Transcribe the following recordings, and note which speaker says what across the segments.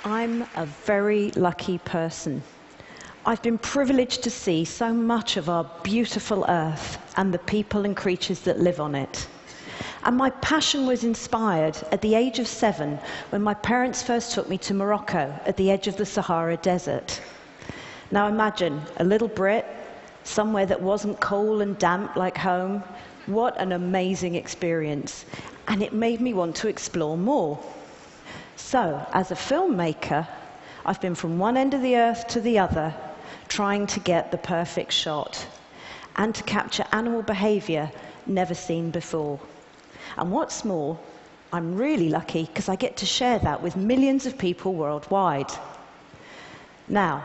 Speaker 1: I'm a very lucky person. I've been privileged to see so much of our beautiful Earth and the people and creatures that live on it. And my passion was inspired at the age of 7 when my parents first took me to Morocco at the edge of the Sahara Desert. Now imagine a little Brit, somewhere that wasn't cool and damp like home. What an amazing experience. And it made me want to explore more. So, as a filmmaker, I've been from one end of the earth to the other, trying to get the perfect shot and to capture animal behavior never seen before. And what's more, I'm really lucky because I get to share that with millions of people worldwide. Now,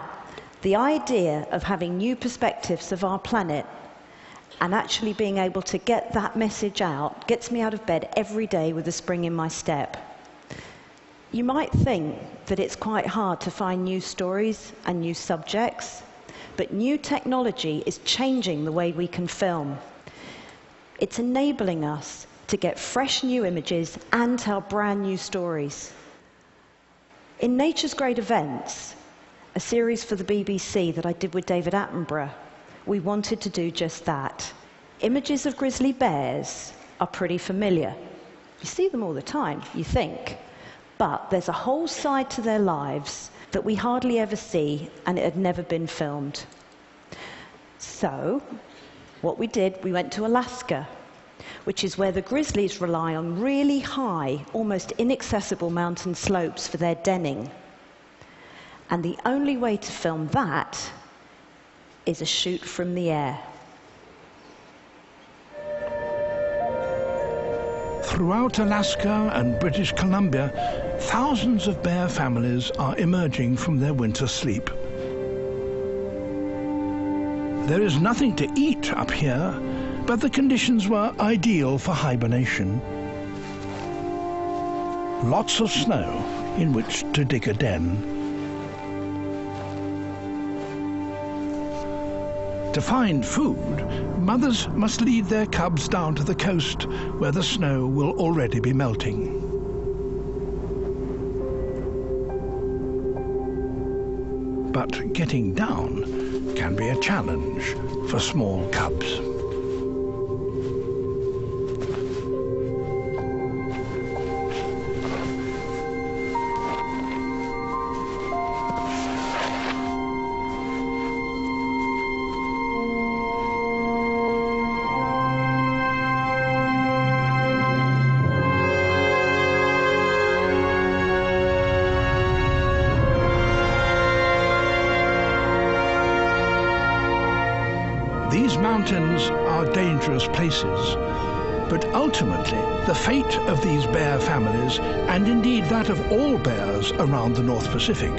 Speaker 1: the idea of having new perspectives of our planet and actually being able to get that message out gets me out of bed every day with a spring in my step. You might think that it's quite hard to find new stories and new subjects, but new technology is changing the way we can film. It's enabling us to get fresh new images and tell brand new stories. In Nature's Great Events, a series for the BBC that I did with David Attenborough, we wanted to do just that. Images of grizzly bears are pretty familiar. You see them all the time, you think. But there's a whole side to their lives that we hardly ever see, and it had never been filmed. So, what we did, we went to Alaska, which is where the grizzlies rely on really high, almost inaccessible mountain slopes for their denning. And the only way to film that is a shoot from the air.
Speaker 2: Throughout Alaska and British Columbia, thousands of bear families are emerging from their winter sleep. There is nothing to eat up here, but the conditions were ideal for hibernation. Lots of snow in which to dig a den. To find food, mothers must lead their cubs down to the coast, where the snow will already be melting. But getting down can be a challenge for small cubs. These mountains are dangerous places, but ultimately the fate of these bear families, and indeed that of all bears around the North Pacific,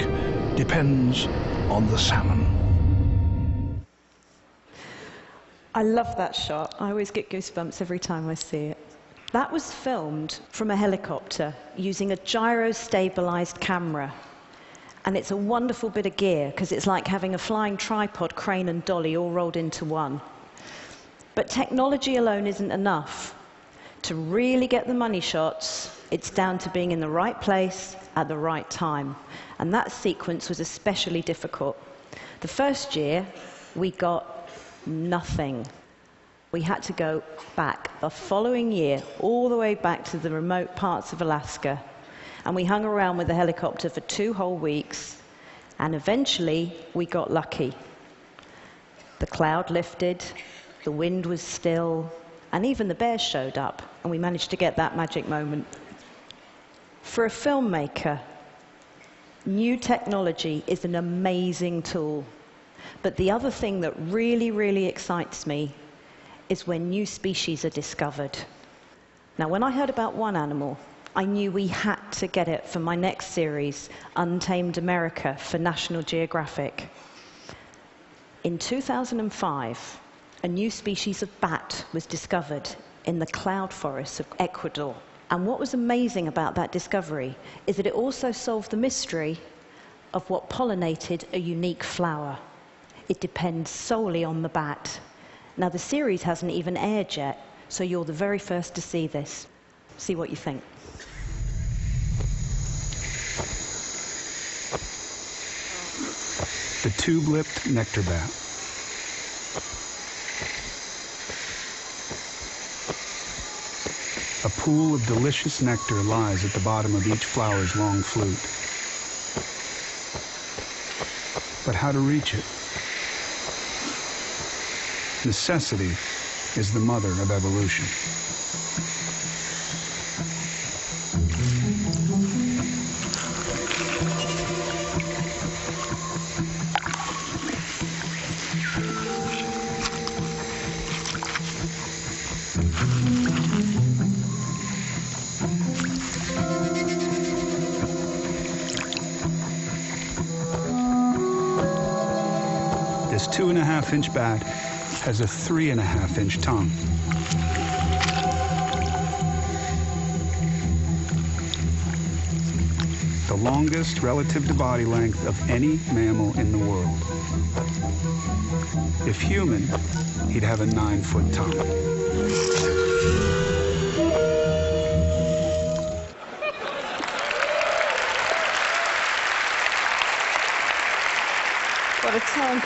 Speaker 2: depends on the salmon.
Speaker 1: I love that shot. I always get goosebumps every time I see it. That was filmed from a helicopter using a gyro-stabilized camera. And it's a wonderful bit of gear, because it's like having a flying tripod, crane and dolly all rolled into one. But technology alone isn't enough. To really get the money shots, it's down to being in the right place at the right time. And that sequence was especially difficult. The first year, we got nothing. We had to go back the following year, all the way back to the remote parts of Alaska. And we hung around with the helicopter for 2 whole weeks, and eventually we got lucky. The cloud lifted, the wind was still, and even the bears showed up, and we managed to get that magic moment. For a filmmaker, new technology is an amazing tool. But the other thing that really, really excites me is when new species are discovered. Now, when I heard about one animal, I knew we had to get it for my next series, Untamed America, for National Geographic. In 2005, a new species of bat was discovered in the cloud forests of Ecuador. And what was amazing about that discovery is that it also solved the mystery of what pollinated a unique flower. It depends solely on the bat. Now, the series hasn't even aired yet, so you're the very first to see this. See what you think.
Speaker 3: The tube-lipped nectar bat. A pool of delicious nectar lies at the bottom of each flower's long flute. But how to reach it? Necessity is the mother of evolution. This 2.5-inch bat has a 3.5-inch tongue. The longest relative to body length of any mammal in the world. If human, he'd have a 9-foot tongue.
Speaker 1: What a tongue.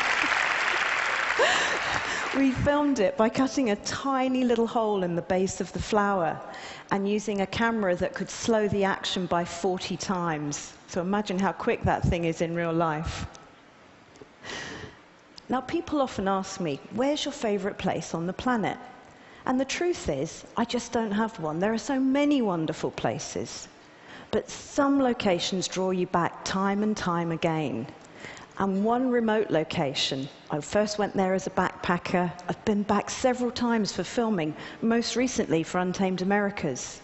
Speaker 1: We filmed it by cutting a tiny little hole in the base of the flower and using a camera that could slow the action by 40 times. So imagine how quick that thing is in real life. Now, people often ask me, where's your favorite place on the planet? And the truth is, I just don't have one. There are so many wonderful places. But some locations draw you back time and time again. And one remote location, I first went there as a backpacker. I've been back several times for filming, most recently for Untamed Americas.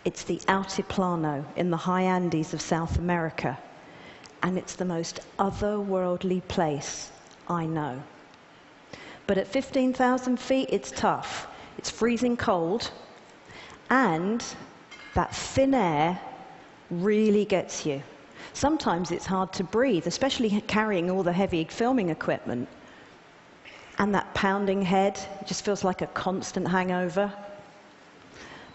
Speaker 1: It's the Altiplano in the high Andes of South America. And it's the most otherworldly place I know. But at 15,000 feet, it's tough. It's freezing cold, and that thin air really gets you. Sometimes it's hard to breathe, especially carrying all the heavy filming equipment. And that pounding head just feels like a constant hangover.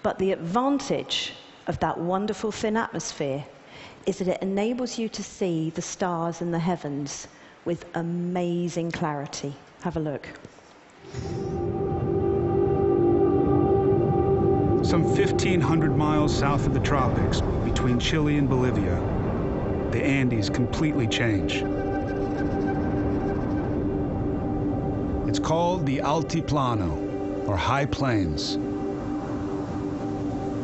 Speaker 1: But the advantage of that wonderful thin atmosphere is that it enables you to see the stars in the heavens with amazing clarity. Have a look.
Speaker 3: Some 1,500 miles south of the tropics, between Chile and Bolivia, the Andes completely change. It's called the Altiplano, or High Plains,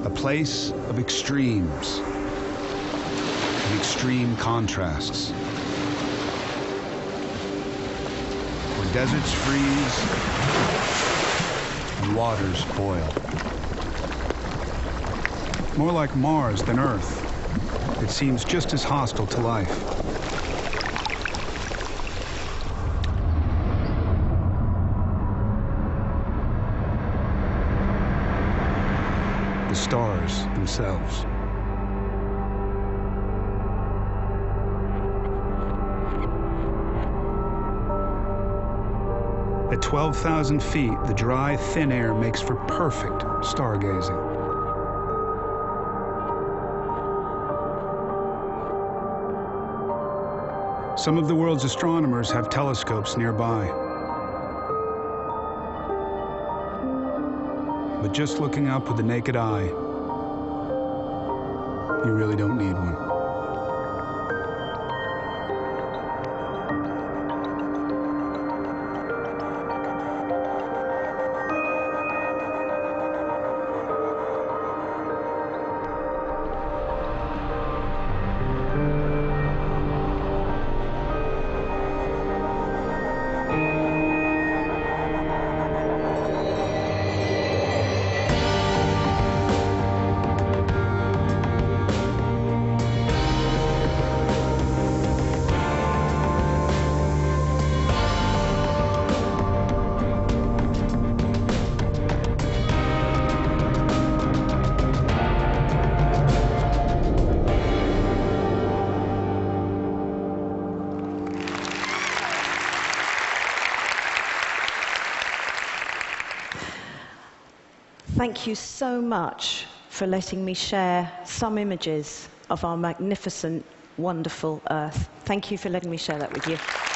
Speaker 3: a place of extremes and extreme contrasts, where deserts freeze and waters boil. More like Mars than Earth. It seems just as hostile to life. The stars themselves. At 12,000 feet, the dry, thin air makes for perfect stargazing. Some of the world's astronomers have telescopes nearby. But just looking up with the naked eye, you really don't need one.
Speaker 1: thank you so much for letting me share some images of our magnificent, wonderful Earth. Thank you for letting me share that with you.